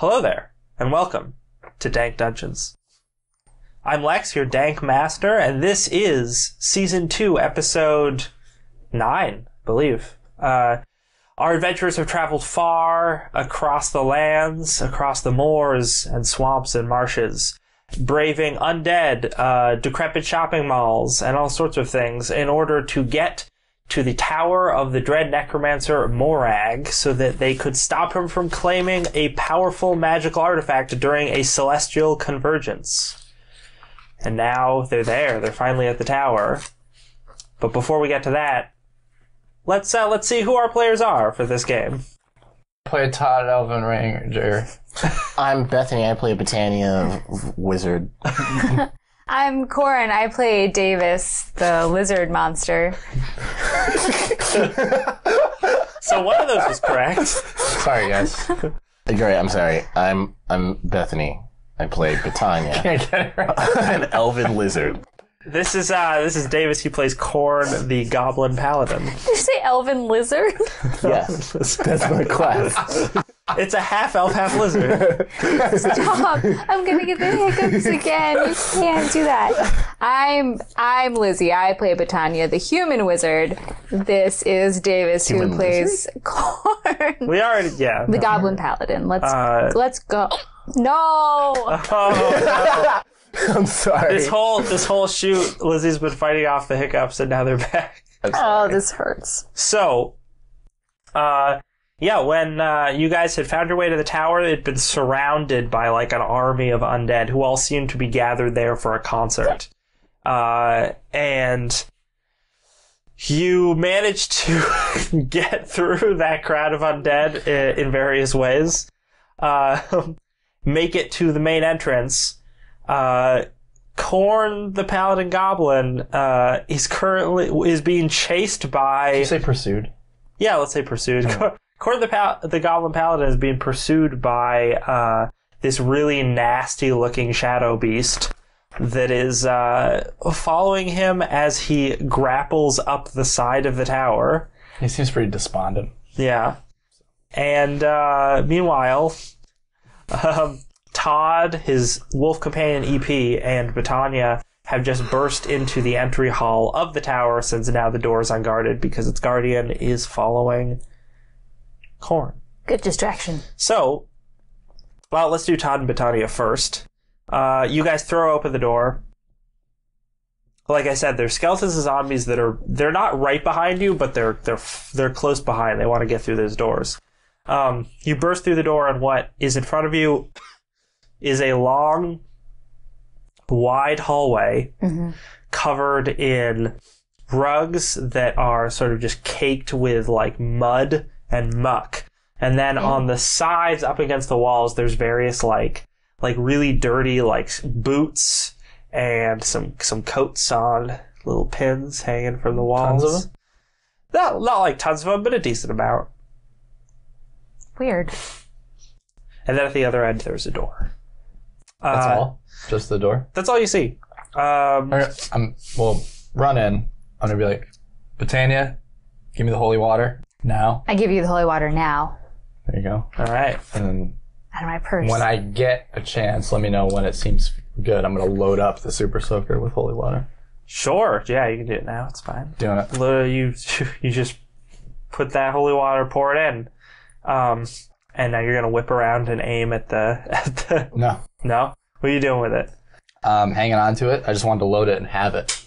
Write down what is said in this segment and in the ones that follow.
Hello there, and welcome to Dank Dungeons. I'm Lex, your Dank Master, and this is Season 2, Episode 9, I believe. Our adventurers have traveled far across the lands, across the moors and swamps and marshes, braving undead, decrepit shopping malls, and all sorts of things in order to get to the tower of the dread necromancer Morag so that they could stop him from claiming a powerful magical artifact during a celestial convergence. And now they're there. They're finally at the tower. But before we get to that, let's see who our players are for this game. Play Todd, Elven Ranger. I'm Bethany. I play Bettania, wizard. I'm Quorne. I play Davis, the lizard monster. So one of those was correct. Sorry, guys. Great. I'm sorry. I'm Bethany. I play Bettania. Can't get it right. I'm an elven lizard. This is Davis. He plays Quorne, the Goblin Paladin. Did you say elven lizard? Yes, that's my class. It's a half elf, half lizard. Stop! I'm gonna get the hiccups again. You can't do that. I'm Lizzy. I play Bettania, the human wizard. This is Davis, Human who plays Quorne, We already, yeah. the Goblin Paladin. Let's go. No. Oh, I'm sorry. this whole shoot, Lizzie's been fighting off the hiccups, and now they're back. Oh, this hurts. So, when you guys had found your way to the tower, it had been surrounded by like an army of undead who all seemed to be gathered there for a concert. And you managed to get through that crowd of undead in various ways. Make it to the main entrance. Quorne, the Paladin Goblin, is being chased by... Did you say pursued? Yeah, let's say pursued. Oh. Quorne, the Goblin Paladin, is being pursued by this really nasty-looking shadow beast that is following him as he grapples up the side of the tower. He seems pretty despondent. Yeah. And meanwhile... Todd, his wolf companion EP, and Bettania have just burst into the entry hall of the tower since now the door is unguarded because its guardian is following Quorne. Good distraction. So, well, let's do Todd and Bettania first. You guys throw open the door. Like I said, there's skeletons and zombies they're not right behind you, but they're close behind. They want to get through those doors. You burst through the door, and what is in front of you is a long, wide hallway covered in rugs that are sort of just caked with like mud and muck. And then on the sides, up against the walls, there's various like really dirty like boots and some coats on little pins hanging from the walls. Tons of them? Not like tons of them, but a decent amount. Weird. And then at the other end, there's a door. That's all? Just the door? That's all you see. We'll run in. I'm going to be like, Bettania, give me the holy water now. I give you the holy water now. There you go. All right. And then Out of my purse. when I get a chance, let me know when it seems good. I'm going to load up the super soaker with holy water. Sure. Yeah, you can do it now. It's fine. Doing it. You just put that holy water, pour it in. And now you're going to whip around and aim at the... No. No? What are you doing with it? Hanging on to it. I just wanted to load it and have it.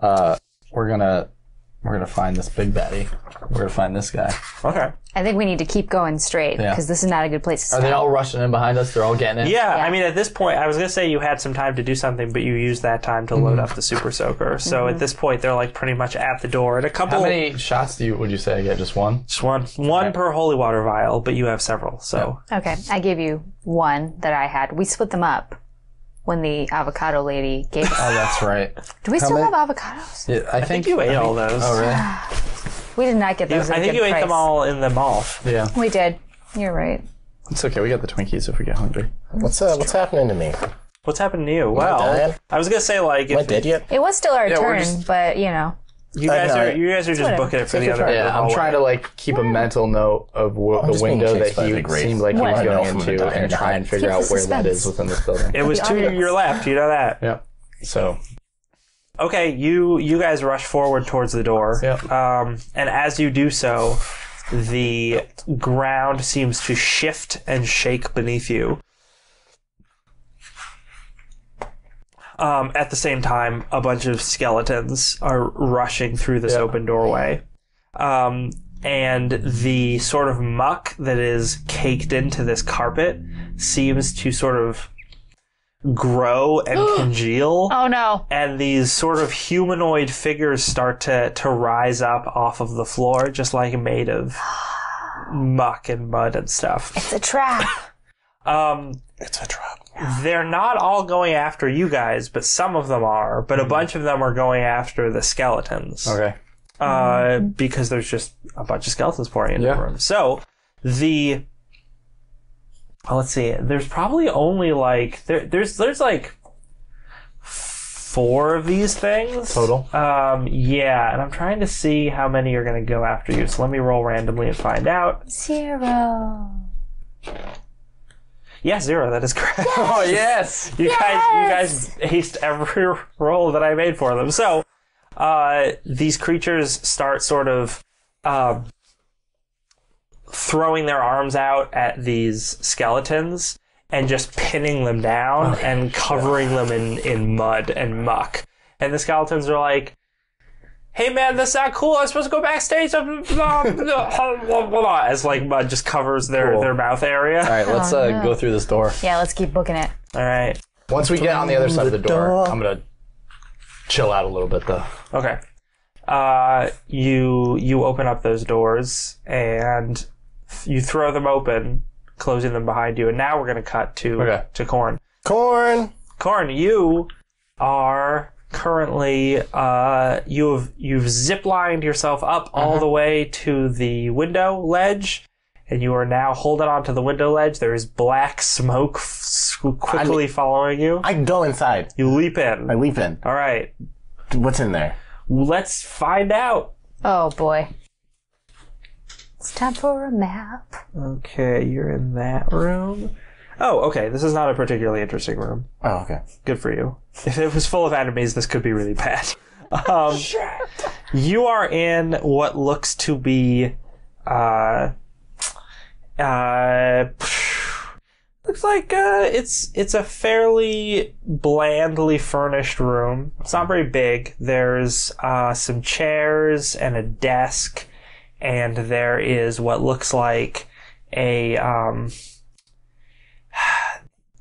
We're gonna find this big baddie. We're gonna find this guy. Okay. I think we need to keep going straight because this is not a good place to start. Are they all rushing in behind us? They're all getting in? Yeah, I mean, at this point, I was going to say you had some time to do something, but you used that time to load up the super soaker. So at this point, they're like pretty much at the door. And a couple... How many shots would you say I get? Just one? Just one. One per holy water vial, but you have several, so... Okay, I gave you one that I had. We split them up when the avocado lady gave us. Oh, that's right. Do we still have avocados? Yeah, I think you ate all those. Oh, really? We did not get those at a I think good you ate price. them all in the mall. Yeah. We did. You're right. It's okay. We got the Twinkies if we get hungry. What's happening to me? What's happened to you? Am I dying? I was going to say, like... Am I dead yet? It was still our Yeah, we're turn, just- but, you know. You guys know. are just Whatever. booking it for the other. Yeah, I'm hallway. trying to like keep a mental note of the just being window that chased by he the Grace. seemed like he was What? going From the into diner. and try and figure Keep out the where that is suspense. within this building. It was The to audience. your left. You know that. Yeah. So Okay, you guys rush forward towards the door. Yep. And as you do so, the ground seems to shift and shake beneath you. At the same time, a bunch of skeletons are rushing through this open doorway. And the sort of muck that is caked into this carpet seems to sort of grow and congeal. Oh no. And these sort of humanoid figures start to rise up off of the floor, just like made of muck and mud and stuff. It's a trap. It's a trap. They're not all going after you guys, but some of them are. But a bunch of them are going after the skeletons. okay. Because there's just a bunch of skeletons pouring into Yeah. the room. So, let's see. There's probably only like there's like 4 of these things Total? Yeah, and I'm trying to see how many are going to go after you. So let me roll randomly and find out. 0. Yeah, 0. That is correct. Oh yes. You guys aced every roll that I made for them. So these creatures start sort of throwing their arms out at these skeletons and just pinning them down and covering them in mud and muck. And the skeletons are like, hey man, that's not cool. I'm supposed to go backstage. As like mud just covers their mouth area. All right, let's Oh, no. go through this door. Yeah, let's keep booking it. All right. Once we get on the other side of the door, I'm gonna chill out a little bit though. Okay. You open up those doors and you throw them open, closing them behind you. And now we're going to cut to Quorne. Corn. Quorne, you are currently you've ziplined yourself up all the way to the window ledge, and you are now holding onto the window ledge. There is black smoke quickly following you. I go inside. You leap in. I leap in. All right, What's in there? let's find out. Oh boy. It's time for a map. Okay, you're in that room. Oh, okay. This is not a particularly interesting room. Oh, okay. Good for you. If it was full of enemies, this could be really bad. You are in what looks to be, looks like it's a fairly blandly furnished room. It's not very big. There's some chairs and a desk, and there is what looks like a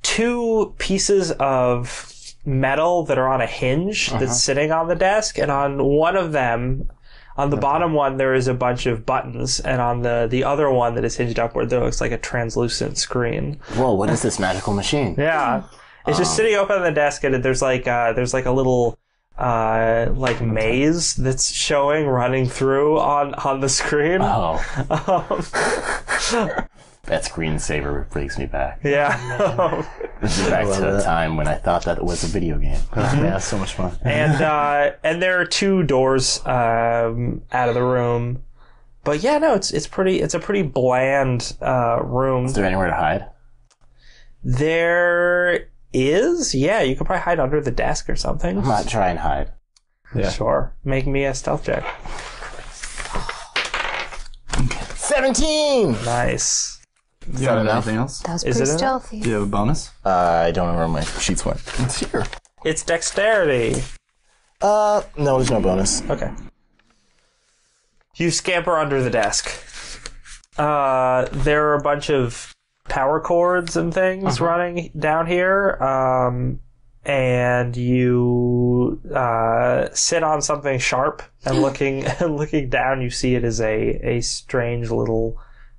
2 pieces of metal that are on a hinge that's sitting on the desk, and on one of them, on the bottom one, there is a bunch of buttons, and on the other one that is hinged upward, there looks like a translucent screen. Whoa, what is this magical machine? Yeah, it's just sitting open on the desk, and there's like a little like maze that's showing running through on the screen. Oh. That screensaver brings me back. Yeah. Brings me back to a time when I thought that it was a video game. Yeah, so much fun. And there are 2 doors out of the room. But yeah, no, it's a pretty bland room. Is there anywhere to hide? There is, yeah, you could probably hide under the desk or something. I'm not trying to hide. Yeah. Sure. Make me a stealth check. 17! Nice. Do you have enough? anything else? That was Is pretty it enough? stealthy. Do you have a bonus? I don't know where my sheets went. It's here. It's dexterity. No, there's no bonus. Okay. You scamper under the desk. There are a bunch of power cords and things running down here. And you sit on something sharp, and looking down, you see it is a strange little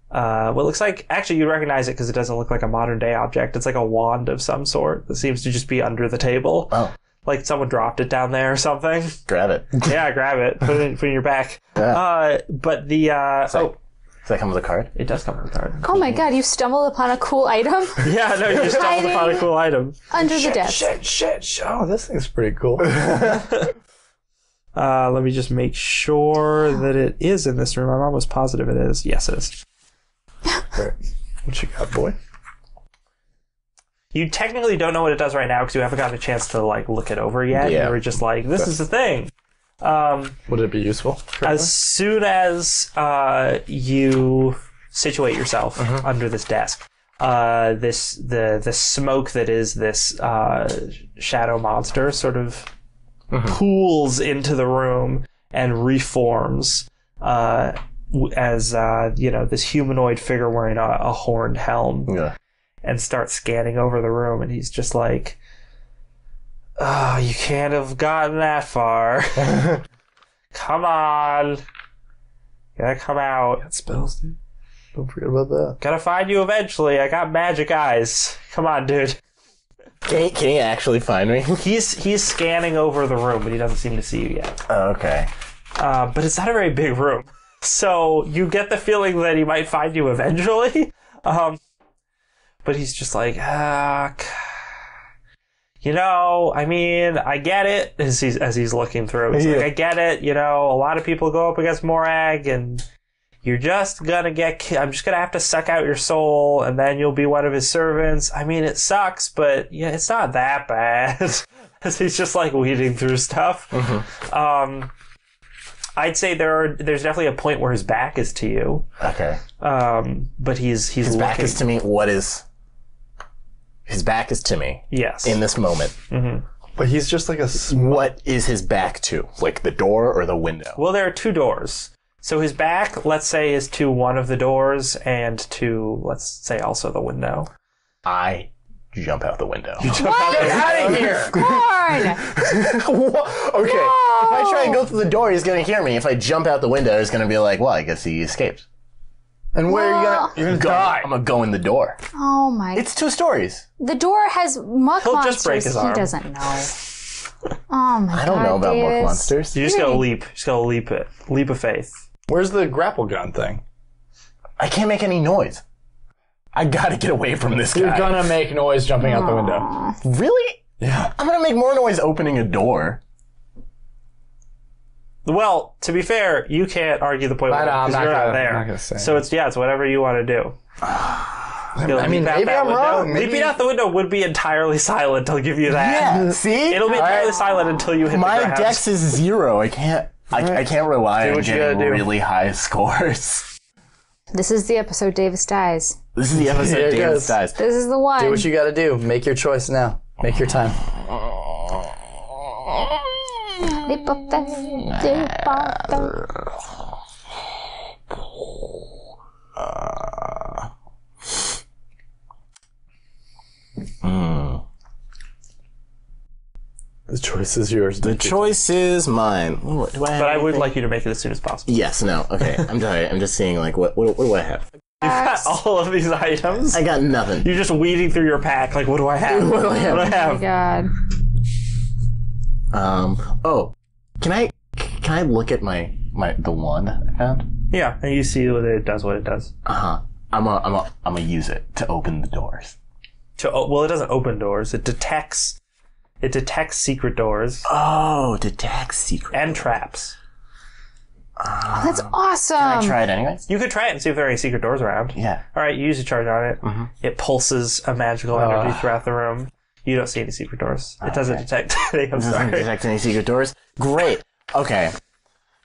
what looks like, actually you recognize it because it doesn't look like a modern day object. It's like a wand of some sort that seems to just be under the table. Oh. Like someone dropped it down there or something. Grab it. Yeah, grab it. Put it in your back. Yeah. But the Does that come with a card? it does come with a card. Oh my god, you stumbled upon a cool item Yeah, no, you just stumbled upon a cool item. under the desk. Shit. Oh, this thing's pretty cool. Let me just make sure that it is in this room. I'm almost positive it is. Yes, it is. Right. What you got, boy? You technically don't know what it does right now because you haven't gotten a chance to like look it over yet. Yeah. You were just like, this is the thing. Would it be useful? As soon as you situate yourself under this desk, the smoke that is this shadow monster sort of pools into the room and reforms as this humanoid figure wearing a horned helm. Yeah. And start scanning over the room, and he's just like, "Oh, you can't have gotten that far. Come on, you gotta come out. Got spells, dude. Don't forget about that. Gotta find you eventually. I got magic eyes. Come on, dude." Can he actually find me? He's scanning over the room, but he doesn't seem to see you yet. Oh, okay. But it's not a very big room, so you get the feeling that he might find you eventually. But he's just like, I mean, I get it, as he's looking through. He's like, I get it, a lot of people go up against Morag, and you're just gonna I'm just gonna have to suck out your soul, and then you'll be one of his servants. I mean, it sucks, but yeah, it's not that bad. As he's just like weeding through stuff. I'd say there's definitely a point where his back is to you. Okay. But he's His looking. back is to me. His back is to me. Yes. In this moment. But he's just like a... What is his back to? Like the door or the window? Well, there are two doors. So his back, let's say, is to one of the doors and to, let's say, also the window. I jump out the window. What? Get out of here! Quorne! Okay. If I try and go through the door, he's going to hear me. If I jump out the window, he's going to be like, well, I guess he escaped. And where are you gonna... You're gonna die. I'm going to go in the door. Oh my! It's 2 stories. The door has muck He'll monsters. just break his arm. He doesn't know. Oh my god! I don't know about Davis. book monsters. You just gotta leap. You just gotta leap it. Leap of faith. Where's the grapple gun thing? I can't make any noise. I gotta get away from this guy. You're gonna make noise jumping out the window. Really? Yeah. I'm gonna make more noise opening a door. Well, to be fair, you can't argue the point I know, I'm because not you're not gonna- there. I'm not gonna say So it's whatever you want to do. I mean, maybe I'm wrong. Maybe... Leaping out the window would be entirely silent. I'll give you that. Yeah, see? It'll be entirely silent until you hit the My ground. dex is 0. I can't rely on what you getting gotta do. really high scores. This is the episode Davis dies. This is the episode Here it Davis goes. dies. This is the one. Do what you gotta do. Make your choice now. Make your time. Leap of faith, leap of faith. The choice is yours. The choice is mine. Ooh, do I have But I would anything? like you to make it as soon as possible. Yes, no, okay. I'm sorry. I'm just seeing, like, what do I have? You've got all of these items. I got nothing. You're just weeding through your pack. Like, what do I have? What do I have? What do I Oh my have? god. Oh, can I look at the wand I found? Yeah, and you see what it does. What it does. I'm gonna use it to open the doors. Well, it doesn't open doors. It detects secret doors Oh, detect secret. and traps. That's awesome. Can I try it anyways? You could try it and see if there are any secret doors around. Yeah. All right, you use a charge on it. It pulses a magical energy throughout the room. You don't see any secret doors. It doesn't detect any. I'm Doesn't sorry. detect any secret doors? Great. Okay.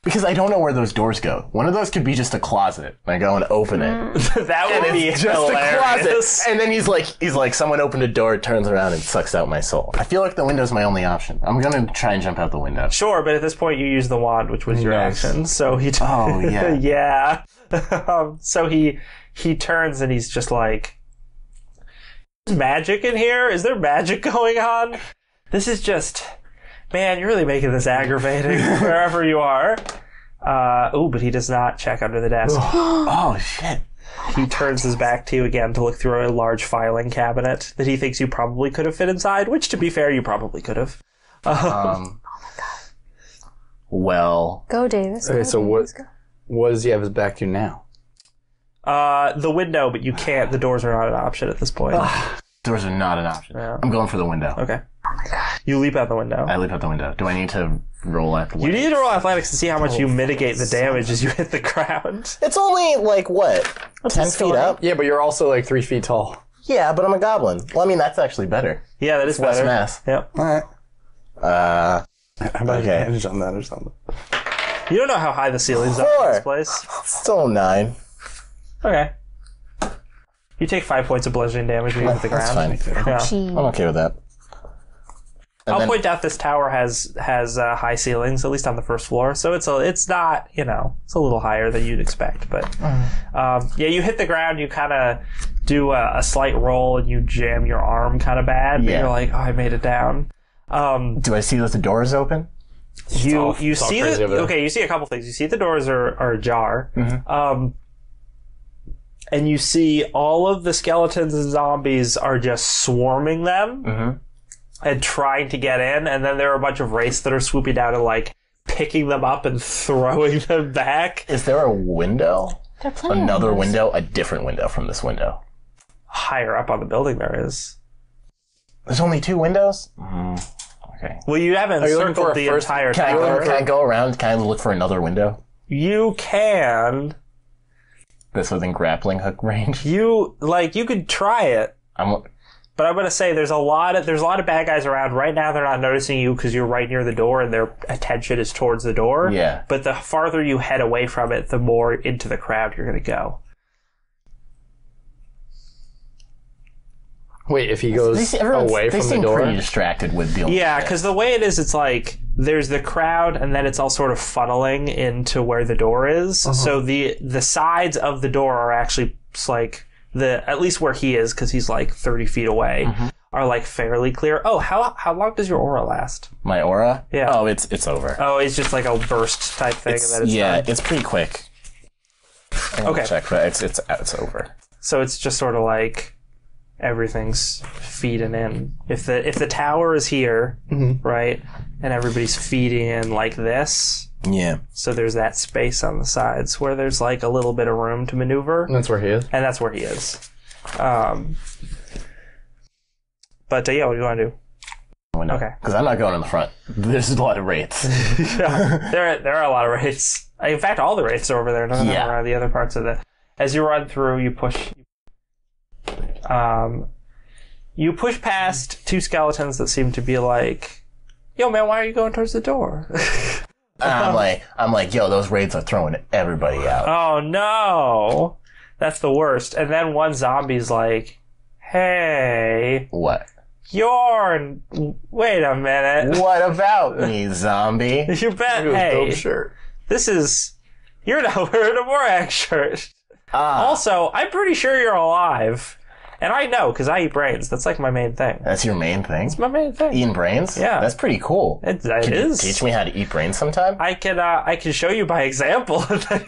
Because I don't know where those doors go. One of those could be just a closet. And I go and open it. That would be It's just hilarious. a closet. And then he's like, someone opened a door, turns around, and sucks out my soul. I feel like the window's my only option. I'm gonna try and jump out the window. Sure, but at this point you use the wand, which was your Nice. action. So he. Oh, yeah. yeah. So he turns and he's just like, "Is magic in here? Is there magic going on? This is just, man, you're really making this aggravating wherever you are." But he does not check under the desk. Oh, shit. He turns his back to you again to look through a large filing cabinet that he thinks you probably could have fit inside, which, to be fair, you probably could have. Well, Go, Davis. Okay, Go, so Davis, go. what does he have his back to now? The window, but you can't. The doors are not an option at this point. doors are not an option. Yeah. I'm going for the window. Okay. You leap out the window. I leap out the window. Do I need to roll athletics? You need to roll athletics to see how much you mitigate the damage as you hit the ground. It's only, like, what? 10 feet up? Yeah, but you're also like 3 feet tall. Yeah, but I'm a goblin. Well, I mean, that's actually better. Yeah, that is Less better. mass. Yep. Alright. Uh, How about Okay. advantage on that or something? You don't know how high the ceilings are in this place. still 9. Okay. You take 5 points of bludgeoning damage when you hit the That's ground. fine. Yeah. Gee. I'm okay with that. And I'll then- point out this tower has high ceilings, at least on the first floor. So it's not, it's a little higher than you'd expect. But yeah, you hit the ground, you kind of do a slight roll, and you jam your arm kind of bad. But Yeah. you're like, oh, I made it down. Do I see that the door is open? You all see crazy over there. okay, you see a couple things. You see the doors are ajar. And you see all of the skeletons and zombies are just swarming them and trying to get in, and then there are a bunch of wraiths that are swooping down and like picking them up and throwing them back. Is there a window? There are plenty of Another windows. window? A different window from this window. Higher up on the building there is. There's only 2 windows? Okay. Well, you haven't you looking for circled a the first- entire Can tower. I go around? Can I look for another window? You can. That's within grappling hook range? You could try it. I'm... But I'm gonna say there's a lot of bad guys around right now. They're not noticing you because you're right near the door, and their attention is towards the door. Yeah. But the farther you head away from it, the more into the crowd you're gonna go. Wait, if he goes away they from the seem door? pretty distracted with dealing Yeah, with it. because the way it is, it's like there's the crowd, and then it's all sort of funneling into where the door is. So the sides of the door are actually like at least where he is, because he's like 30 feet away, are like fairly clear. Oh, how long does your aura last? My aura? Yeah. Oh, it's over. Oh, it's just like a burst type thing, and then it's yeah, done. it's pretty quick. I'm gonna Okay. check, but it's over. So it's just sort of like everything's feeding in. If the tower is here, right, and everybody's feeding in like this, Yeah. so there's that space on the sides where there's like a little bit of room to maneuver, That's where he is. and that's where he is. But yeah, what do you want to do? Okay. Because I'm not going in the front. There's a lot of wraiths. There are a lot of wraiths. In fact, all the wraiths are over there. None of them are the other parts of the. As you run through, you push. You push past 2 skeletons that seem to be like, "Yo, man, why are you going towards the door?" And I'm like, yo, those raids are throwing everybody out. Oh no, that's the worst. And then one zombie's like, "Hey, What? Bjorn, wait a minute. What about me, zombie? You bet. Dope Hey, shirt. you're now wearing a Morak shirt. Also, I'm pretty sure you're alive. And I know, because I eat brains. That's like my main thing. That's your main thing? It's my main thing. Eating brains? Yeah. That's pretty cool. It Can you is. teach me how to eat brains sometime? I can show you by example. And then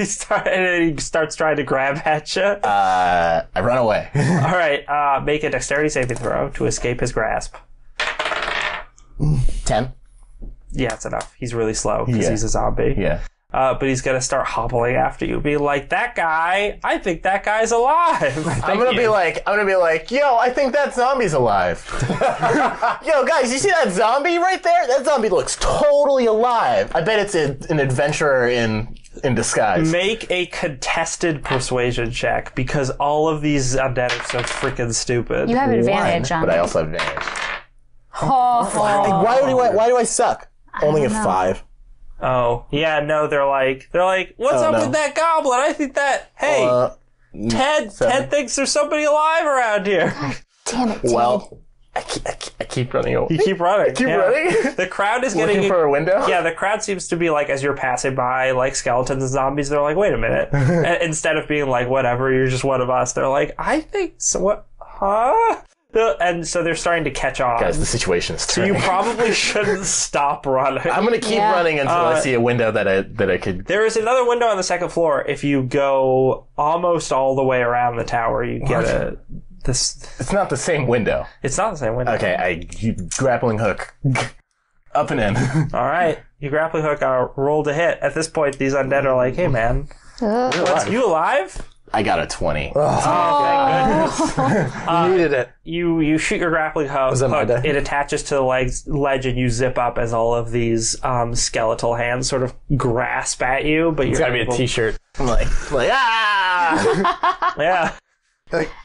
he starts trying to grab at you. I run away. All right, make a dexterity saving throw to escape his grasp. 10? Yeah, it's enough. He's really slow because Yeah. he's a zombie. Yeah. But he's gonna start hobbling after you, being like, "That guy, I think that guy's alive." I'm gonna be like, yo, I think that zombie's alive. Yo, guys, you see that zombie right there? That zombie looks totally alive. I bet it's an adventurer in disguise. Make a contested persuasion check because all of these undead are so freaking stupid. You have advantage on But I it. also have advantage. Oh. Why do I suck? Only a don't know. 5. Oh, yeah, no, they're like, what's Oh, up no. with that goblin? I think that, hey, Ted thinks there's somebody alive around here. Damn it, Ted. Well, I keep running away. You keep running. Keep running? The crowd is Looking getting... for a window? Yeah, the crowd seems to be like, as you're passing by, like, skeletons and zombies, they're like, wait a minute. And instead of being like, whatever, you're just one of us, they're like, I think so, what, huh? And so they're starting to catch on. Guys, the situation is So you turning. probably shouldn't stop running. I'm gonna keep Yeah. running until I see a window that I could... There is another window on the second floor. If you go almost all the way around the tower, you get this. It's not the same window. It's not the same window. Okay, grappling hook. Up and in. All right. You grappling hook roll to hit. At this point, these undead are like, "Hey, man, you alive?" I got a 20. You needed it. You shoot your grappling hook. that my day? It attaches to the ledge, and you zip up as all of these skeletal hands sort of grasp at you. But It's you're gotta be a t-shirt. I'm like ah! Yeah.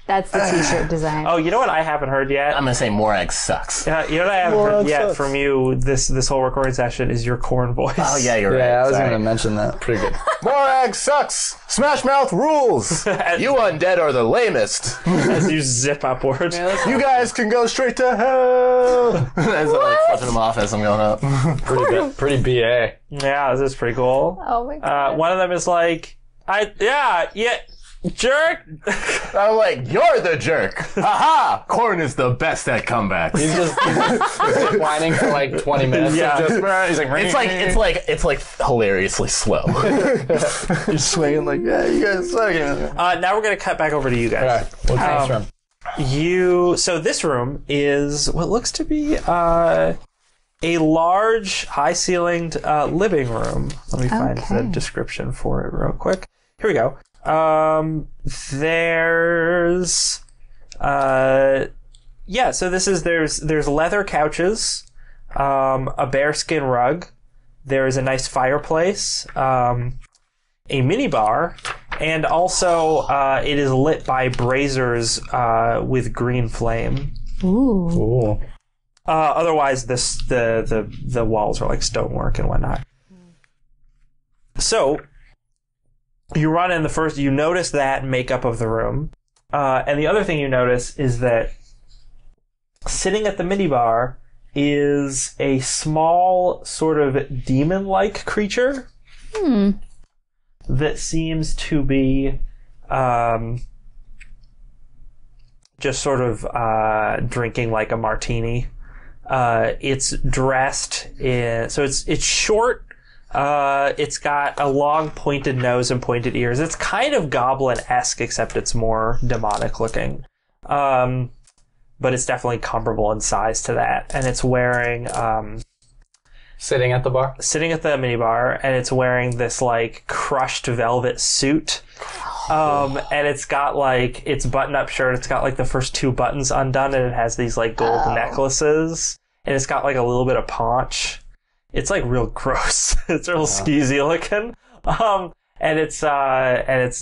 That's the t-shirt design. Oh, you know what I haven't heard yet? I'm gonna say Morag sucks. You know what I haven't heard Well, yet sucks. from you this whole recording session is your Quorne voice. Oh yeah, you're right. Yeah, I was Sorry. gonna mention that. Pretty good. Morag sucks. Smash Mouth rules. You undead are the lamest. As you zip upward. You guys can go straight to hell. As I'm like flipping them off as I'm going up. Pretty BA. Yeah, this is pretty cool. Oh my god. One of them is like, jerk. I'm like, you're the jerk. Haha! Quorne is the best at comebacks. He's just whining for like 20 minutes. Yeah. Just, he's like, It's like hilariously slow. You're swinging like, yeah, you guys suck. Now we're gonna cut back over to you guys. Alright, what's next room? So this room is what looks to be a large, high-ceilinged living room. Let me find the description for it real quick. Here we go. There's so there's leather couches, a bearskin rug, there's a nice fireplace, a mini bar, and also it is lit by braziers with green flame. Ooh. Otherwise the walls are like stonework and whatnot. So you run in you notice that makeup of the room. And the other thing you notice is that sitting at the minibar is a small sort of demon-like creature that seems to be just sort of drinking like a martini. It's dressed in, so it's short. It's got a long pointed nose and pointed ears. It's kind of goblin-esque, except it's more demonic looking. But it's definitely comparable in size to that. And it's wearing, Sitting at the bar? sitting at the minibar, and it's wearing this like crushed velvet suit. And it's got like its button-up shirt. It's got like the first two buttons undone, and it has these like gold necklaces. And it's got like a little bit of paunch. It's like real gross. It's real skeezy looking. And it's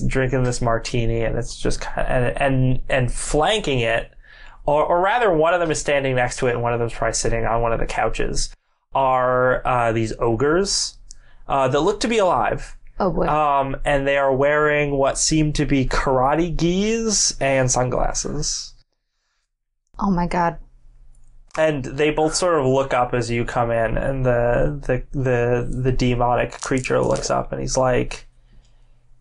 drinking this martini, and it's just kind of, and flanking it, or rather one of them is standing next to it, and one of them's probably sitting on one of the couches, are these ogres that look to be alive. Oh boy. And they are wearing what seem to be karate gis and sunglasses. Oh my god. And they both sort of look up as you come in, and the demonic creature looks up, and he's like,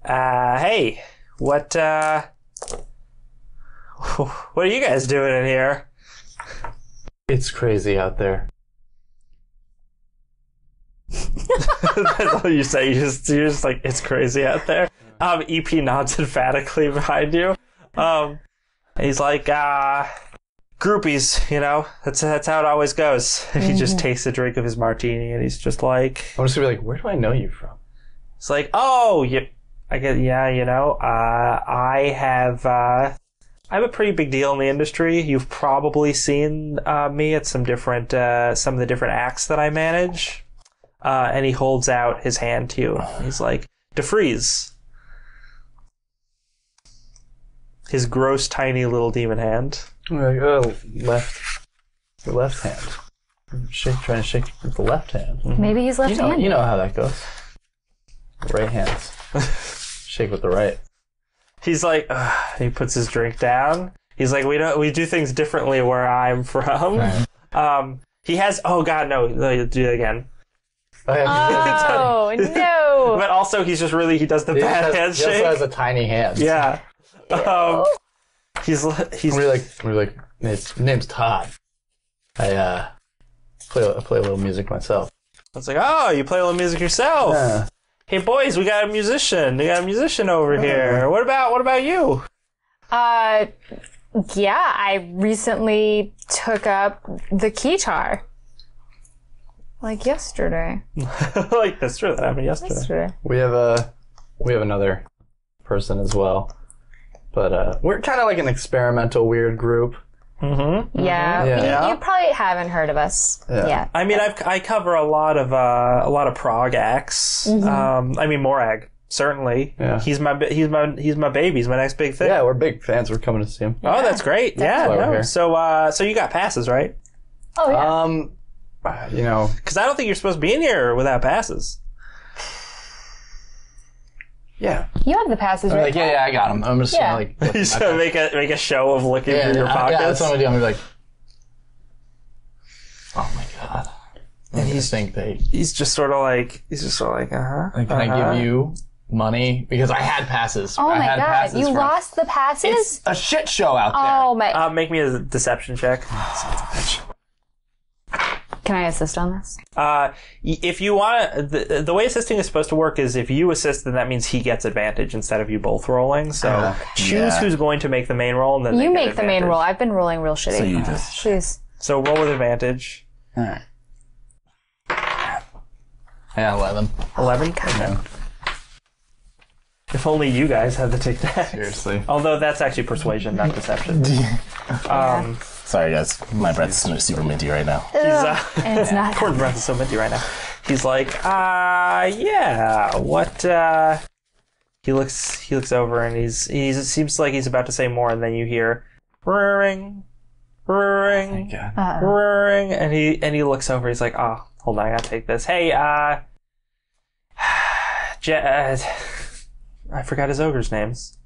"Hey, what are you guys doing in here?" It's crazy out there. That's all you say. You're just like, "It's crazy out there." EP nods emphatically behind you. And he's like, groupies, you know, that's how it always goes. He just takes a drink of his martini, and he's just like, I'm just gonna be like, where do I know you from? it's like, oh, I get, yeah, you know, I have a pretty big deal in the industry. You've probably seen me at some of the different acts that I manage. And he holds out his hand to you. He's like, Defries. His gross, tiny little demon hand. I'm like, oh, your left hand. Trying to shake with the left hand. Maybe he's left-handed. You know how that goes. Right hands. Shake with the right. He's like, he puts his drink down. He's like, we do things differently where I'm from. Right. He has, oh god, no, do it again. Oh no! But also, he does the bad He handshake. also has a tiny hand. Yeah. He's We're like, his name's Todd. I play a little music myself. it's like, oh, you play a little music yourself. Yeah. Hey boys, we got a musician. We got a musician over here. What about you? Yeah, I recently took up the guitar. Like yesterday. Like that's true. That happened yesterday. Yesterday. We have another person as well. But we're kind of like an experimental weird group. Mm-hmm. Yeah. You probably haven't heard of us yet. I mean, I cover a lot of prog acts. I mean, Morag. Certainly. Yeah. He's my baby. He's my next big thing. Yeah, we're big fans. We're coming to see him. Oh, that's great. That's why we're here. So you got passes, right? Oh, yeah. You know, Because I don't think you're supposed to be in here without passes. yeah. You have the passes, right? Like, yeah, I got him. I'm just gonna like. look You in my should pocket. make a show of looking through your Yeah, pockets. that's what I'm gonna do. I'm gonna be like, oh my god. And he's He's just sort of like, Can I give you money? Because I had passes. Oh I my had god, passes you from- lost the passes? It's a shit show out there. Oh my. make me a deception check. Can I assist on this? If you want, the way assisting is supposed to work is if you assist, then that means he gets advantage instead of you both rolling. So choose who's going to make the main roll, and then You they make get the main advantage. roll. I've been rolling real shitty. So you just... Please. So roll with advantage. Alright. Yeah, 11. 11. Okay. If only you guys had the tic tac. Seriously. Although that's actually persuasion, not deception. Sorry, guys. My breath's super minty right now. He's And it's not. Quorne's breath is so minty right now. He's like, yeah. What? He looks over and it seems like he's about to say more, and then you hear roaring, roaring, roaring, and he looks over. He's like, oh, hold on, I gotta take this. Hey, I forgot his ogre's names.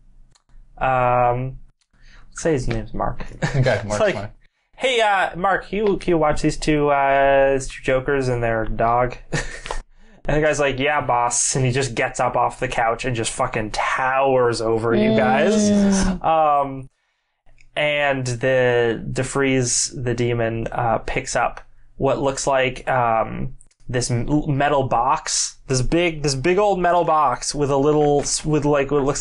Let's say his name's Mark. Okay, Mark's like, fine. Hey, Mark, can you watch these two jokers and their dog? And the guy's like, yeah, boss. And he just gets up off the couch and just fucking towers over you guys. And the Defries, the demon, picks up what looks like this metal box, this big old metal box with what looks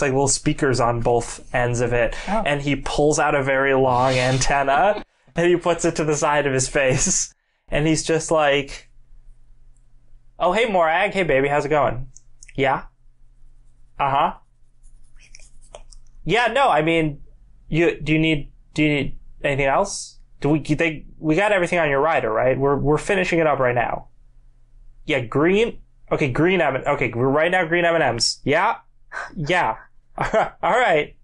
like little speakers on both ends of it, and he pulls out a very long antenna and he puts it to the side of his face, and he's just like, "Oh, hey Morag, hey baby, how's it going? Yeah, yeah, no, I mean, do you need anything else? We got everything on your rider, right? We're finishing it up right now." Yeah, green. Okay, green M. Okay, right now green M&Ms. Yeah. All right.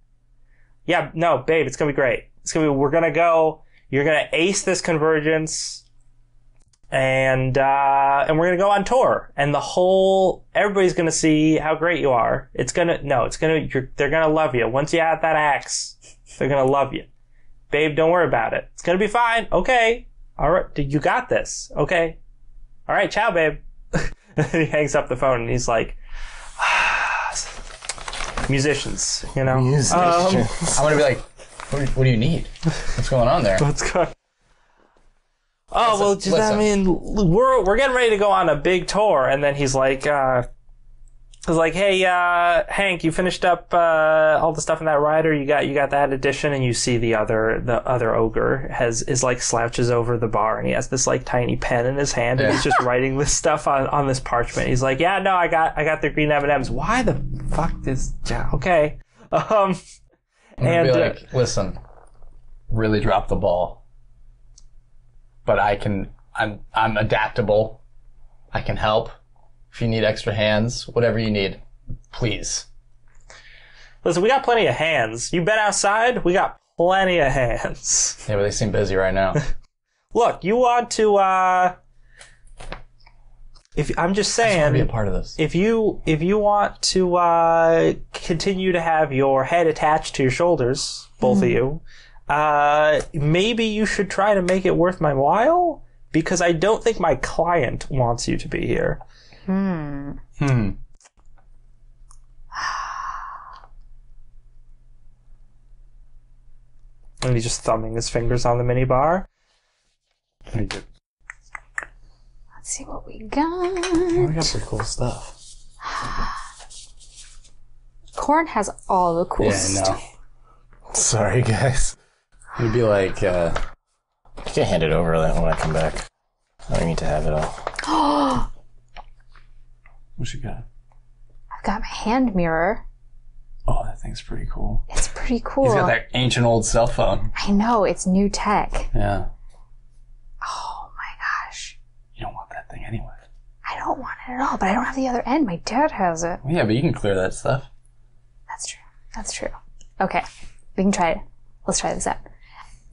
Yeah, no, babe, it's gonna be great. We're gonna go. You're gonna ace this convergence, and we're gonna go on tour, and everybody's gonna see how great you are. They're gonna love you. Once you have that axe, they're gonna love you. Babe, don't worry about it. It's gonna be fine. Okay. All right. You got this. Okay. All right. Ciao, babe. He hangs up the phone and he's like, musicians, you know? Musicians. I'm gonna be like, what do you need? What's going on there? Let's go. Oh, well, just, I listen. mean, we're getting ready to go on a big tour. And then he's like, hey, Hank, you finished up, all the stuff in that rider. You got that edition. And you see the other ogre is like slouches over the bar, and he has this like tiny pen in his hand, and he's just writing this stuff on this parchment. He's like, yeah, no, I got the green M&Ms. Why the fuck okay. I'm gonna be like, listen, really drop the ball. But I'm adaptable. I can help. If you need extra hands, whatever you need, please. Listen, we got plenty of hands. You been outside? We got plenty of hands. Yeah, but they seem busy right now. Look, you want to, I'm just saying, I want to be a part of this. if you want to, continue to have your head attached to your shoulders, both of you, maybe you should try to make it worth my while, because I don't think my client wants you to be here. Hmm. And he's just thumbing his fingers on the mini bar. Let's see what we got. We got some cool stuff. Quorne has all the cool Yeah, I stuff. know. Sorry, guys. You'd be like, I can hand it over when I come back. I don't need to have it all. what you got? I've got my hand mirror. Oh, that thing's pretty cool. It's pretty pretty cool. He's got that ancient old cell phone. I know, it's new tech. Yeah. Oh my gosh. You don't want that thing anyway. I don't want it at all, but I don't have the other end. My dad has it. Yeah, but you can clear that stuff. That's true. That's true. Okay, we can try it. Let's try this out.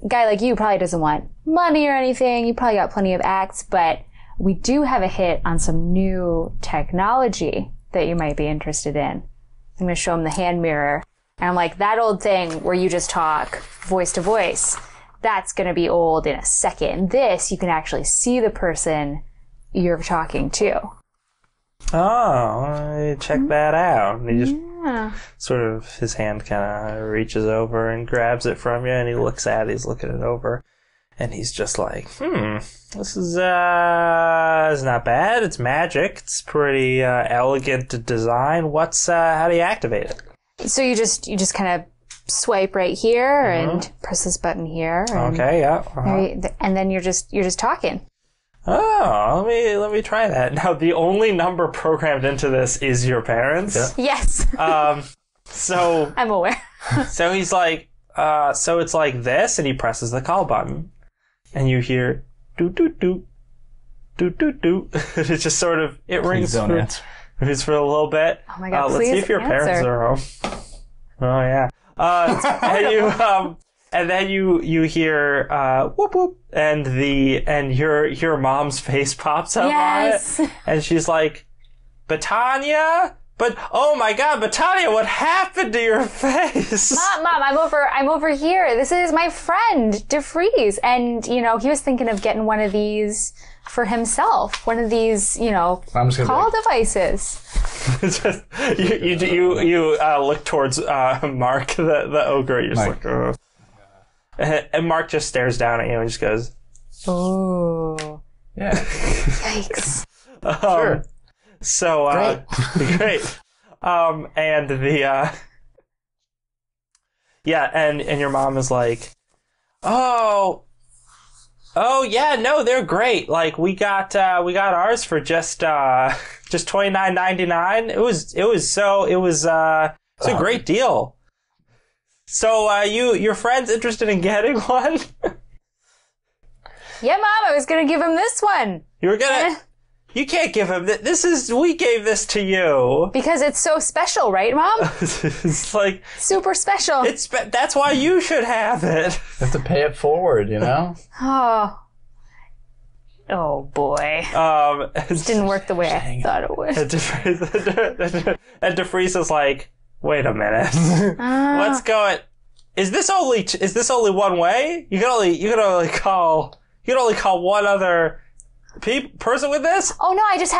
A guy like you probably doesn't want money or anything. You probably got plenty of acts, but we do have a hit on some new technology that you might be interested in. I'm going to show him the hand mirror. And I'm like, that old thing where you just talk voice to voice, that's going to be old in a second. This, you can actually see the person you're talking to. Oh, check that out. And he just sort of, his hand kind of reaches over and grabs it from you, and he looks at it, he's looking it over, and he's just like, this is not bad. It's magic. It's pretty elegant design. How do you activate it? So you just kind of swipe right here and press this button here. And Okay, yeah. and then you're just talking. Oh, let me try that. Now, the only number programmed into this is your parents. Yeah. Yes. So I'm aware. so he's like, so it's like this, and he presses the call button, and you hear doot doot doot doot doot doot. It just sort of rings don't answer. Rings for a little bit. Oh my God! Let's see please if your answer. parents are home. Oh yeah. And then you hear whoop whoop, and your mom's face pops up Yes. on it, and she's like, Bettania? But oh my God, Bettania, what happened to your face? Mom, I'm over here. This is my friend, Defries. And, he was thinking of getting one of these for himself. One of these, call devices. Just, you look towards Mark, the ogre. You're just like, ugh. And Mark just stares down at you and just goes, Oh. Yeah. Yikes. Sure. So, great. And the, yeah, and your mom is like, oh yeah, no, they're great. Like, we got ours for just $29.99. It was a great deal. So, your friend's interested in getting one? Yeah, Mom, I was gonna give him this one. You were gonna... You can't give him we gave this to you. Because it's so special, right, Mom? It's like... Super special. That's why you should have it. You have to pay it forward, Oh boy. It didn't work the way I thought it would. And Defries is like, wait a minute. What's going... Is this only one way? You can only call one other person with this? Oh no, it's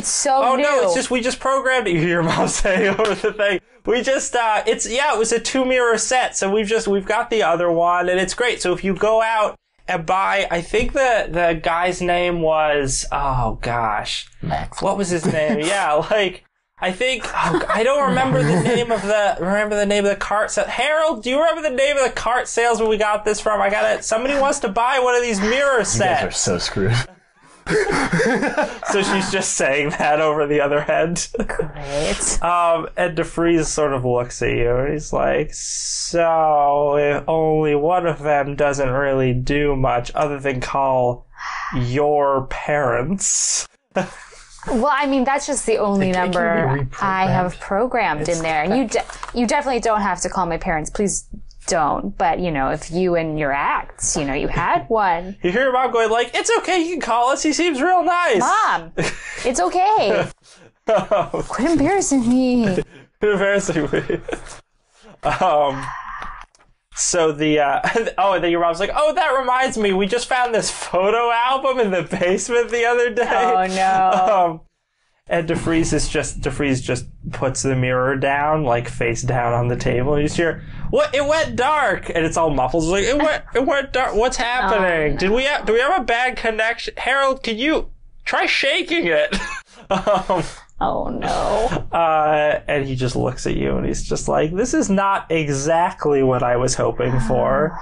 so new. Oh no, we just programmed it. You hear your mom saying over the thing. We just, it was a 2-mirror set, so we've got the other one, and it's great. So if you go out and buy, I think the guy's name was, oh gosh. Max. What was his name? Yeah, like, I think, I don't remember the name of the cart sale. Harold, do you remember the name of the cart sales where we got this from? Somebody wants to buy one of these mirror sets. You guys are so screwed. So she's just saying that over the other end. Great. And Defries sort of looks at you and he's like, so if only one of them doesn't really do much other than call your parents. Well, I mean, that's just the only number I have programmed in there. And you definitely don't have to call my parents. Please don't. But, if you and your acts, you had one. You hear your mom going like, it's okay, you can call us. He seems real nice. Mom, it's okay. Quit embarrassing me. Embarrassing me. So and then your mom's like, oh, that reminds me, we just found this photo album in the basement the other day. Oh no. And Defries just puts the mirror down, like face down on the table. And you just hear, what? It went dark, and it's all muffled. It's like it went dark. What's happening? Oh, no. Do we have a bad connection? Harold, can you try shaking it? Oh no. And he just looks at you and he's just like, this is not exactly what I was hoping for.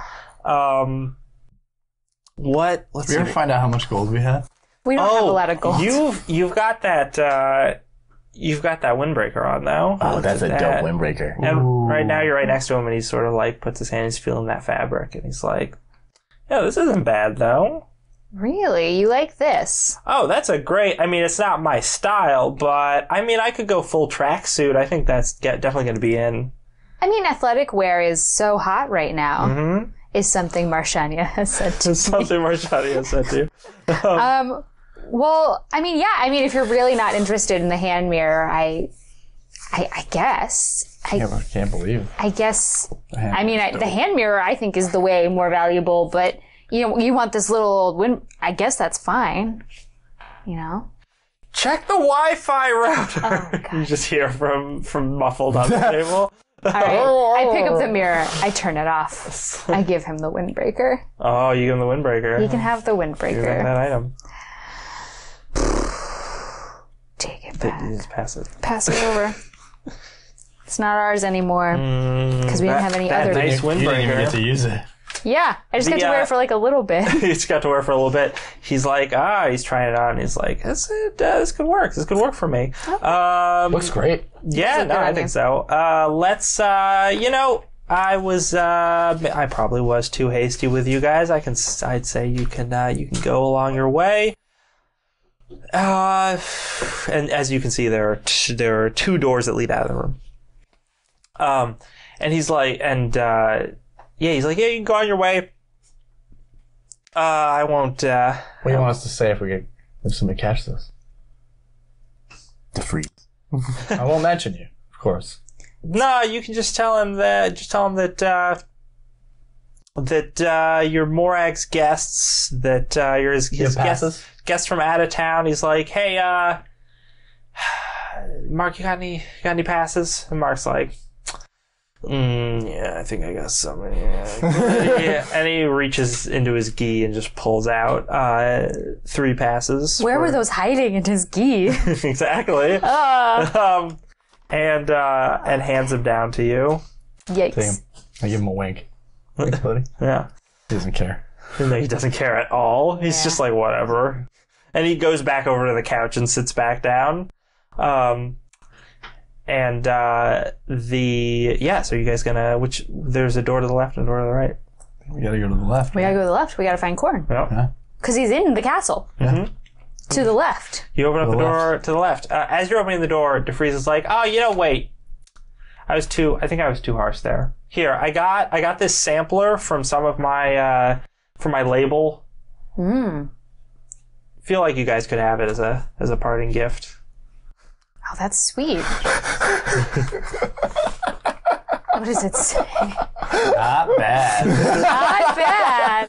What? Let's Did we ever find out how much gold we had? We don't have a lot of gold. You've got that you've got that windbreaker on, though. Oh, that's a dope windbreaker. And right now, you're right next to him, and he's sort of like puts his hand, he's feeling that fabric, and he's like, "Yeah, this isn't bad, though." Really? You like this? Oh, that's a great. I mean, it's not my style, but I mean, I could go full tracksuit. I think that's definitely going to be in. I mean, athletic wear is so hot right now. Mm-hmm. Is something Marshania has said to me. Something Marshania has said to you. Well, I mean, yeah. I mean, if you're really not interested in the hand mirror, I guess. I can't believe. I guess. I mean, the hand mirror I think is the way more valuable, but you want this little old wind. I guess that's fine. You know. Check the Wi-Fi router. Oh, God. You just hear from muffled on the table. All right. I pick up the mirror. I turn it off. I give him the windbreaker. Oh, you give him the windbreaker. He can have the You windbreaker. like that item. Take it back. You just pass it. Pass it over. It's not ours anymore because we didn't have any other. Nice You didn't even windbreaker. get to use it. Yeah, I just got to wear it for like a little bit. He just got to wear it for a little bit. He's like, he's trying it on. And he's like, this could work. This could work for me. Looks great. Yeah, no, I think so. Let's, I probably was too hasty with you guys. I'd say you can go along your way. And as you can see, there are two doors that lead out of the room. And he's like, you can go on your way. I won't, What do you want us to say if somebody catches us? Defries. I won't mention you, of course. No, you can just tell him that you're Morag's guests, that you're his guests from out of town. He's like, hey, Mark, you got any passes? And Mark's like, yeah, I think I got some. Yeah. And he reaches into his gi and just pulls out 3 passes. Where were those hiding in his gi? Exactly. And hands them down to you. Yikes. I give him a wink. Thanks, buddy. Yeah. He doesn't care. No, he doesn't care at all. He's just like, whatever. And he goes back over to the couch and sits back down. So you guys there's a door to the left and a door to the right. We gotta go to the left. We gotta go to the left. We gotta find Quorne. Yeah. Because he's in the castle. Mm-hmm. To the left. You open up the door to the left. As you're opening the door, Defries is like, wait. I think I was too harsh there. Here, I got this sampler from some of my, for my label. Feel like you guys could have it as a parting gift. Oh, that's sweet. What does it say? Not bad. Not bad.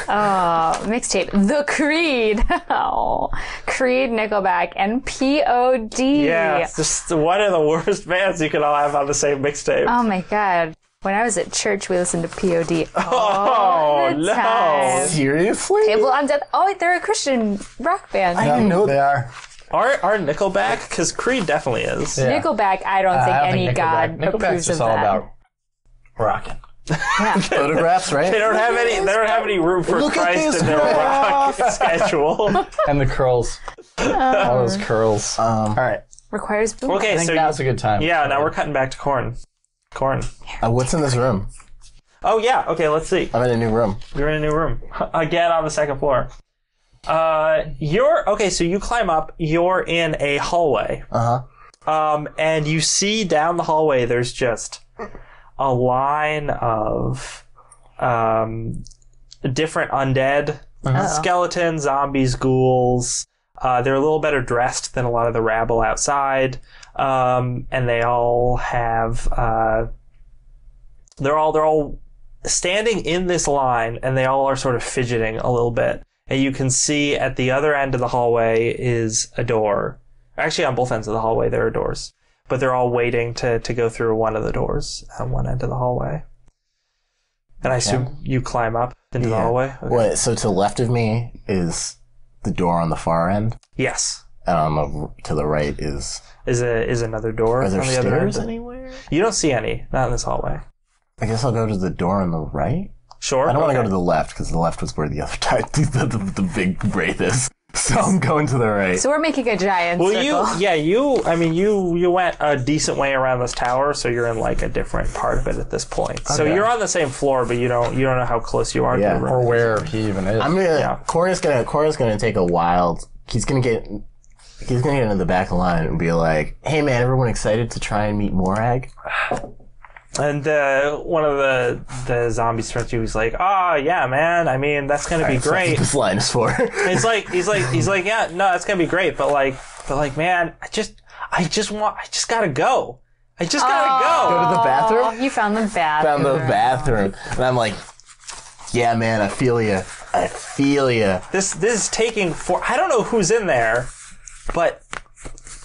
Oh, mixtape. The Creed. Oh, Creed, Nickelback, and P.O.D. Yeah, it's just one of the worst bands you could all have on the same mixtape. Oh my God. When I was at church, we listened to P.O.D. Oh, the no. time. Seriously? Table on Death. Oh, they're a Christian rock band. I didn't know They are. Are Nickelback? Because Creed definitely is. Yeah. Nickelback, I don't think any god Nickelback's approves just of all that. about rocking. Yeah. Photographs, right? They don't have any room for Look at Christ this in their rock schedule. And the curls. All those curls. All right. Requires boom. Okay, I think so now's a good time. yeah, now we're cutting back to Quorne. what's in this room? Oh yeah, okay, let's see. I'm in a new room. You're in a new room. Again on the second floor. So you climb up, you're in a hallway. And you see down the hallway there's just a line of different undead, skeletons, zombies, ghouls. They're a little better dressed than a lot of the rabble outside. And they all have they're all standing in this line, and they all are sort of fidgeting a little bit. And you can see at the other end of the hallway is a door. Actually, on both ends of the hallway there are doors. But they're all waiting to go through one of the doors on one end of the hallway. And I assume you climb up into the hallway? Okay. Wait, so to the left of me is the door on the far end? Yes. And to the right is another door. Are there on the other stairs end. anywhere? You don't see any. Not in this hallway. I guess I'll go to the door on the right? Sure. I don't want to okay. go to the left, because the left was where the other the big wraith is. So I'm going to the right. So we're making a giant circle. You went a decent way around this tower, so you're in like a different part of it at this point. Okay. So you're on the same floor, but you don't know how close you are to the room. Or where he even is. Quorne's gonna take a wild. He's gonna get into the back line and be like, "Hey man, everyone excited to try and meet Morag?" And one of the zombies turns to you. He's like, yeah, man. I mean, that's gonna be great." That's what this line is for. He's like, yeah, no, that's gonna be great. But like, man, I just gotta go. I just gotta go. Go to the bathroom. You found the bathroom. Found the bathroom, and I'm like, "Yeah, man, I feel you. I feel you." This is taking I don't know who's in there, but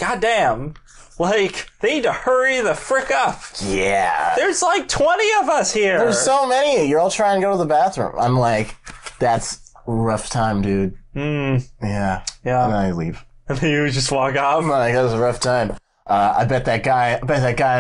goddamn. Like, they need to hurry the frick up. Yeah. There's like 20 of us here. There's so many. You're all trying to go to the bathroom. I'm like, that's a rough time, dude. Yeah. Yeah. And then I leave. And then you just walk off. I'm like, that was a rough time. I bet that guy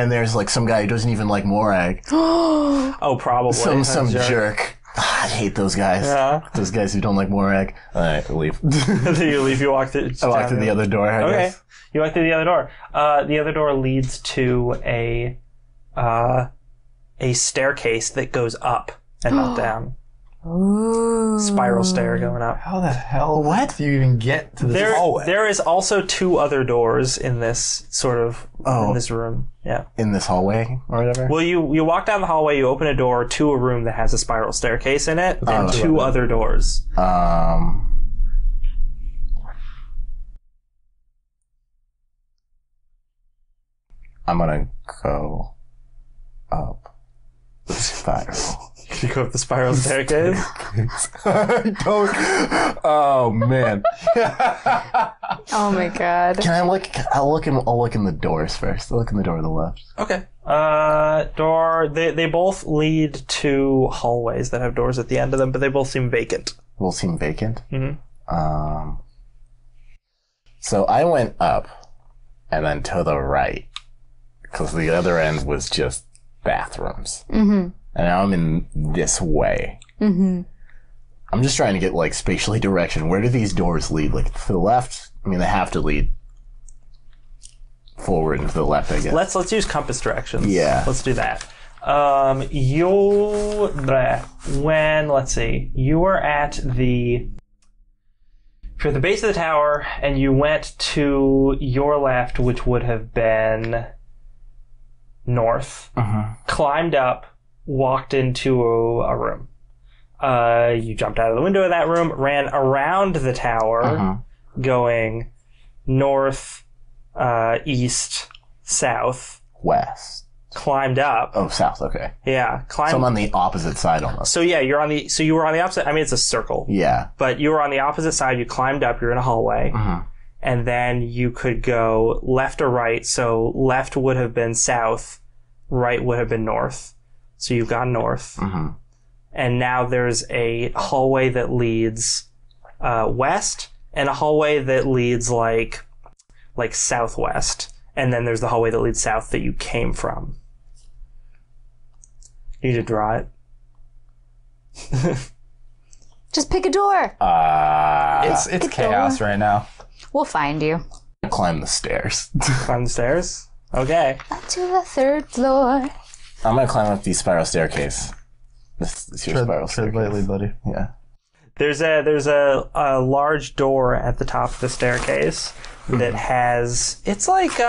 in there is like some guy who doesn't even like Morag. Oh, probably. Some jerk. I hate those guys. Yeah. Those guys who don't like Morag. Alright, I leave. And then you leave. I walk through the other door, I guess. You walk through the other door. The other door leads to a staircase that goes up and not down. Ooh. Spiral stair going up. How the hell do you even get to this hallway? There is also 2 other doors in this in this room. Yeah. In this hallway or whatever? Well, you walk down the hallway, you open a door to a room that has a spiral staircase in it, and 2 other doors. I'm gonna go up the spiral. You go up the spiral staircase? I don't. Oh man. Oh my god. Can I look? I'll look in the doors first. I'll look in the door to the left. Okay. They both lead to hallways that have doors at the end of them, but they both seem vacant. Both seem vacant? Mm-hmm. So I went up and then to the right because the other end was just bathrooms. Mm-hmm. And now I'm in this way. Mm-hmm. I'm just trying to get, like, spatially direction. Where do these doors lead? Like, to the left? I mean, they have to lead forward and to the left, I guess. Let's use compass directions. Yeah. Let's do that. Let's see. You were at if you're at the base of the tower, and you went to your left, which would have been north, climbed up, walked into a room. You jumped out of the window of that room, ran around the tower, going north, east, south. West. Climbed up. Oh, south, okay. Yeah. So I'm on the opposite side almost. So yeah, you were on the opposite, I mean it's a circle. Yeah. But you were on the opposite side, you climbed up, you're in a hallway. And then you could go left or right, so left would have been south, right would have been north. So you've gone north. And now there's a hallway that leads west, and a hallway that leads like southwest. And then there's the hallway that leads south that you came from. You need to draw it. Just pick a door. It's chaos right now. We'll find you. Climb the stairs. Climb the stairs? Okay. Up to the 3rd floor. I'm gonna climb up the spiral staircase. This is your spiral staircase. Tread lightly, buddy. Yeah. There's a large door at the top of the staircase that has, it's like,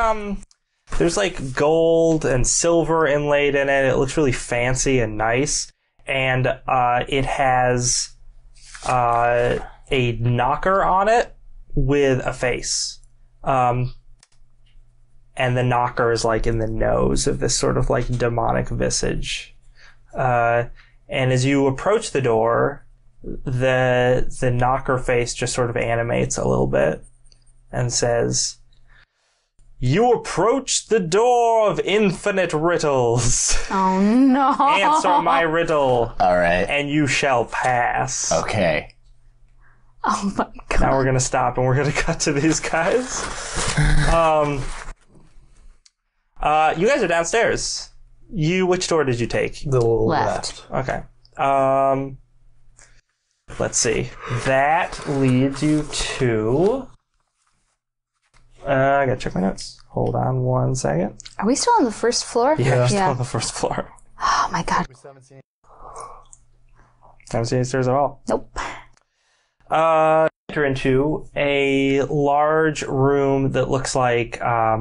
there's like gold and silver inlaid in it. It looks really fancy and nice. And it has a knocker on it with a face. And the knocker is like in the nose of this sort of like demonic visage. And as you approach the door, the knocker face just sort of animates a little bit and says, "You approach the door of infinite riddles. Oh no. Answer my riddle. Alright. And you shall pass." Okay. Oh my god. Now we're gonna stop and we're gonna cut to these guys. You guys are downstairs. Which door did you take? The Left. Okay. let's see. That leads you to... I gotta check my notes. Hold on 1 second. Are we still on the first floor? Yeah, we're still on the first floor. Oh my god. Haven't seen any stairs at all. Nope. Enter into a large room that looks like a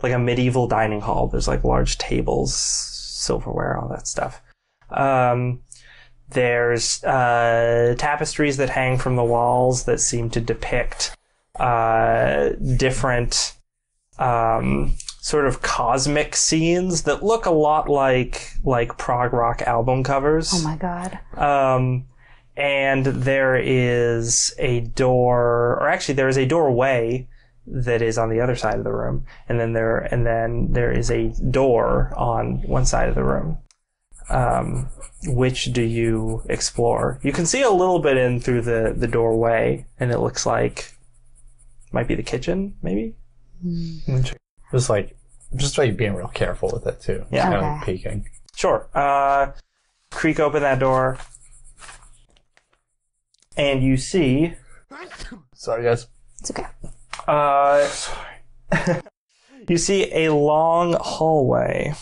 medieval dining hall. There's like large tables, silverware, all that stuff. There's tapestries that hang from the walls that seem to depict different sort of cosmic scenes that look a lot like prog rock album covers. Oh my god. And there is a door, or actually there is a doorway that is on the other side of the room, and then there is a door on one side of the room. Which do you explore? You can see a little bit in through the doorway, and it looks like might be the kitchen, maybe. Just like being real careful with it too. Yeah. Kind of peeking. Sure. Creak open that door, and you see. Sorry, guys. It's okay. You see a long hallway.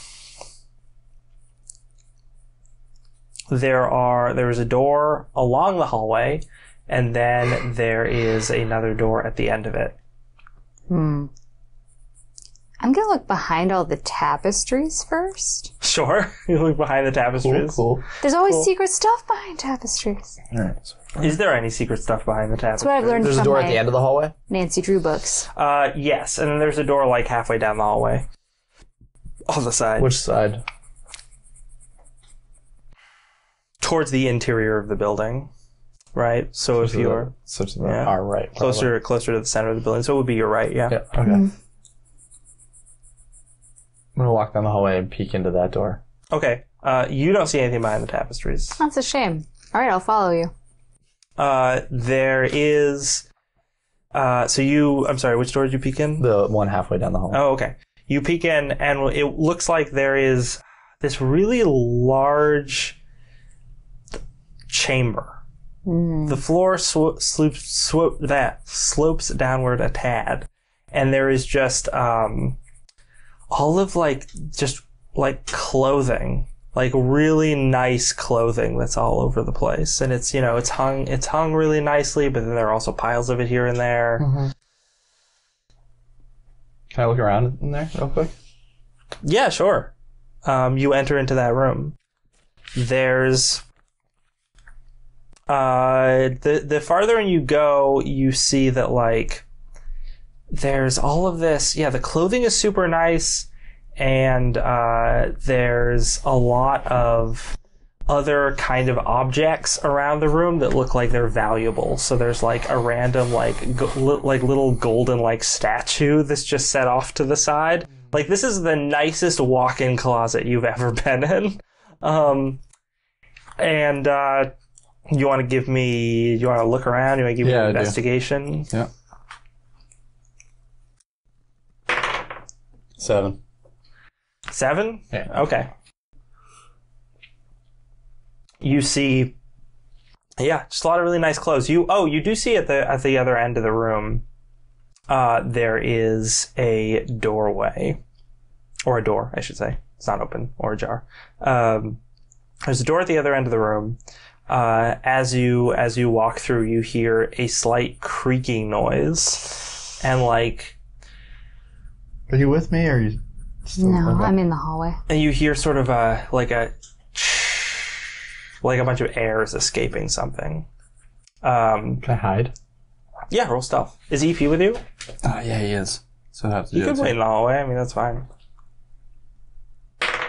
There is a door along the hallway, and then there is another door at the end of it. I'm gonna look behind all the tapestries first. Sure. You look behind the tapestries. Cool. There's always secret stuff behind tapestries. All right. Is there any secret stuff behind the tapestries? That's what I've learned There's a from door my at the end of the hallway? Nancy Drew books. Yes, and then there's a door like halfway down the hallway. On the side. Which side? Towards the interior of the building. Right? So if you're our right. closer to the center of the building. So it would be your right, yeah. Yeah, okay. I'm gonna walk down the hallway and peek into that door. Okay. You don't see anything behind the tapestries. That's a shame. Alright, I'll follow you. There is... I'm sorry, which door did you peek in? The one halfway down the hall. Oh, okay. You peek in, and it looks like there is this really large chamber. The floor slopes downward a tad, and there is just all of just clothing, like really nice clothing that's all over the place, and it's hung really nicely, but then there are also piles of it here and there. Mm-hmm. Can I look around in there real quick? Yeah, sure. You enter into that room. There's the farther in you go, you see that there's all of this. Yeah, the clothing is super nice, and there's a lot of other kind of objects around the room that look like they're valuable. So there's a random little golden statue that's just set off to the side. This is the nicest walk-in closet you've ever been in. And you want to look around? You want to give me an investigation? Yeah. 7. 7? Yeah. Okay. You see, just a lot of really nice clothes. You do see at the other end of the room, there is a doorway, or a door, I should say. It's not open or ajar. There's a door at the other end of the room. As you walk through, you hear a slight creaking noise, and Are you with me, or are you? No, I'm in the hallway. And you hear sort of a bunch of air is escaping something. Can I hide? Yeah, roll stealth. Is EP with you? Yeah, he is. So I have to You do could it. wait in the hallway. I mean, that's fine.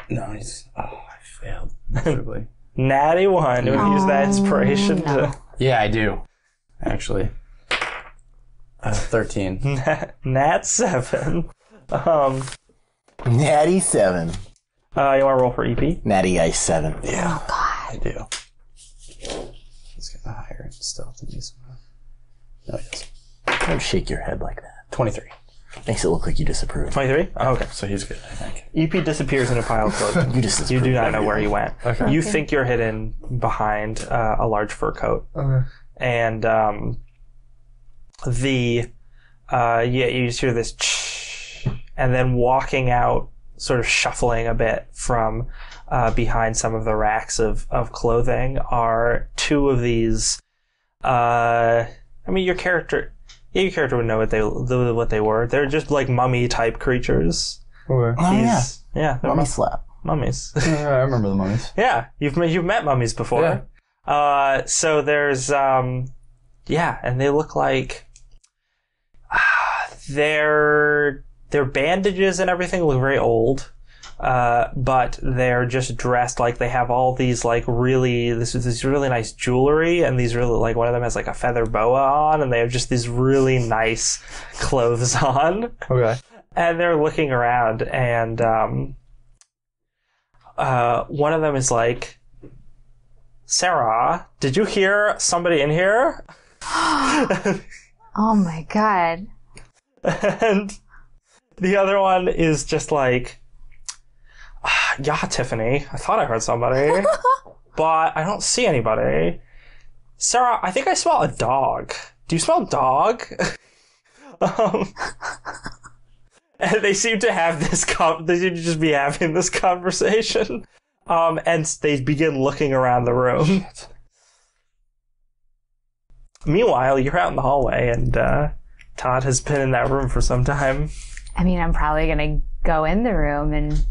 No, he's. Oh, I failed miserably. Natty 1. You would use that inspiration to... Yeah, I do. Actually. 13. Nat 7. Natty 7. You want to roll for EP? Natty Ice 7. Yeah. Oh, God. I do. He's got a higher stealth than me somehow. No, he doesn't. Don't shake your head like that. 23. Makes it look like you disapprove. 23? Oh, okay. So he's good, I think. EP disappears in a pile of clothing. You do not know where he went. Okay. You think you're hidden behind a large fur coat. Okay. And you just hear this and then walking out, sort of shuffling a bit from behind some of the racks of clothing are two of these your character would know what they were. They're just like mummy type creatures. Okay. Oh, They're Mummy slap. mummies. I remember the mummies. Yeah, you've met mummies before. Yeah. So there's and they look like their bandages and everything look very old. But they're just dressed like they have all these like this really nice jewelry, and these really, like, one of them has like a feather boa on, and they have just these really nice clothes on. Okay. And they're looking around, and one of them is like, Sarah, did you hear somebody in here? Oh my god. And the other one is just like, yeah, Tiffany, I thought I heard somebody, but I don't see anybody. Sarah, I think I smell a dog. Do you smell dog? And they seem to have this they seem to just be having this conversation. And they begin looking around the room. Meanwhile, you're out in the hallway, and Todd has been in that room for some time. I mean, I'm probably gonna go in the room, and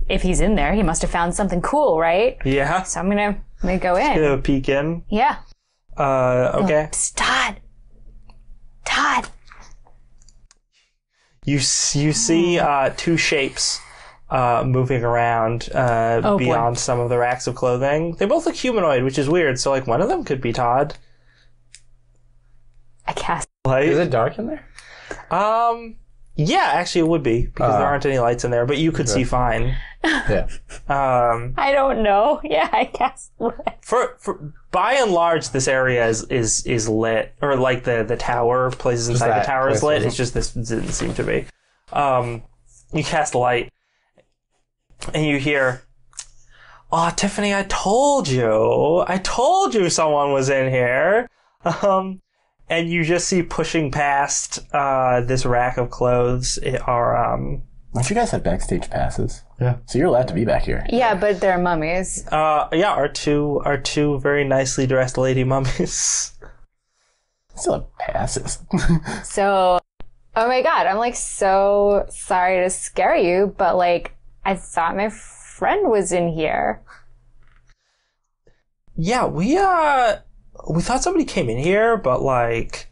if he's in there, he must have found something cool, right? Yeah. So I'm gonna go in. Gonna peek in. Yeah. Okay. Psst, Todd. You see two shapes moving around beyond some of the racks of clothing. They both look humanoid, which is weird. So, like, one of them could be Todd. I cast Light. Is it dark in there? Yeah, actually, it would be, because there aren't any lights in there, but you could see fine. Yeah. I don't know. Yeah, I cast lit. For by and large, this area is lit, or like the tower, places inside the tower is lit. It's just this didn't seem to be. You cast light, and you hear, "Oh, Tiffany, I told you someone was in here." And you just see pushing past this rack of clothes Don't you guys have backstage passes? Yeah. So you're allowed to be back here. Yeah, but they're mummies. our two very nicely dressed lady mummies. Still have passes. So, oh my god, I'm like so sorry to scare you, but like I thought my friend was in here. Yeah, we thought somebody came in here, but like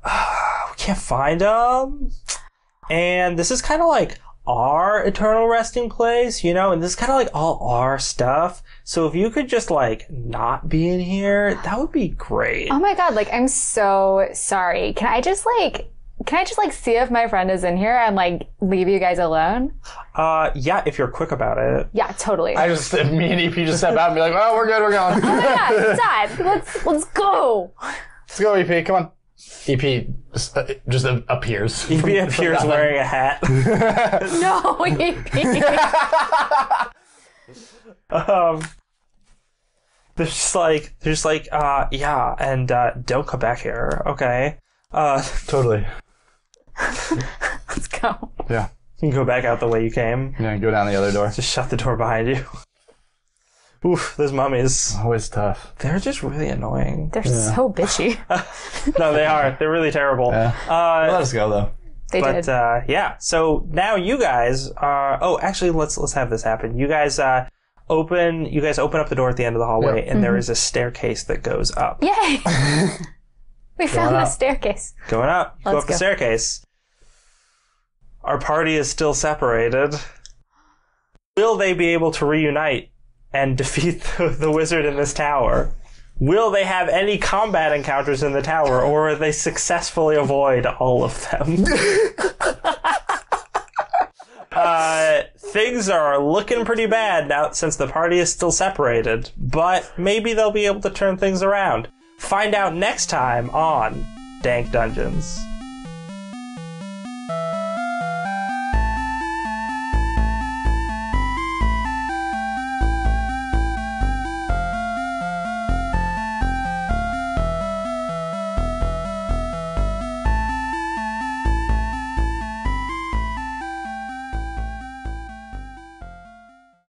we can't find them. And this is kind of like our eternal resting place, you know, and this is kind of like all our stuff. So if you could just like not be in here, that would be great. Oh my god, like I'm so sorry. Can I just see if my friend is in here and like leave you guys alone? Yeah, if you're quick about it. Yeah, totally. Me and EP just step out and be like, oh, we're good, we're going. Oh my god, Dad, let's go. Let's go, EP, come on. EP just appears. EP appears wearing a hat. No, EP. They're just like, yeah, and don't come back here, okay? Totally. Let's go. Yeah. You can go back out the way you came. Yeah, go down the other door. Just shut the door behind you. Oof, those mummies. Always tough. They're just really annoying. They're so bitchy. No, they are. They're really terrible. Yeah. Let us go, though. They did. Yeah. So now you guys are... Oh, actually, let's have this happen. You guys open up the door at the end of the hallway, and there is a staircase that goes up. Yay! We found the staircase. Going up. Go up the staircase. Our party is still separated. Will they be able to reunite and defeat the wizard in this tower? Will they have any combat encounters in the tower, or will they successfully avoid all of them? Things are looking pretty bad now since the party is still separated, but maybe they'll be able to turn things around. Find out next time on Dank Dungeons.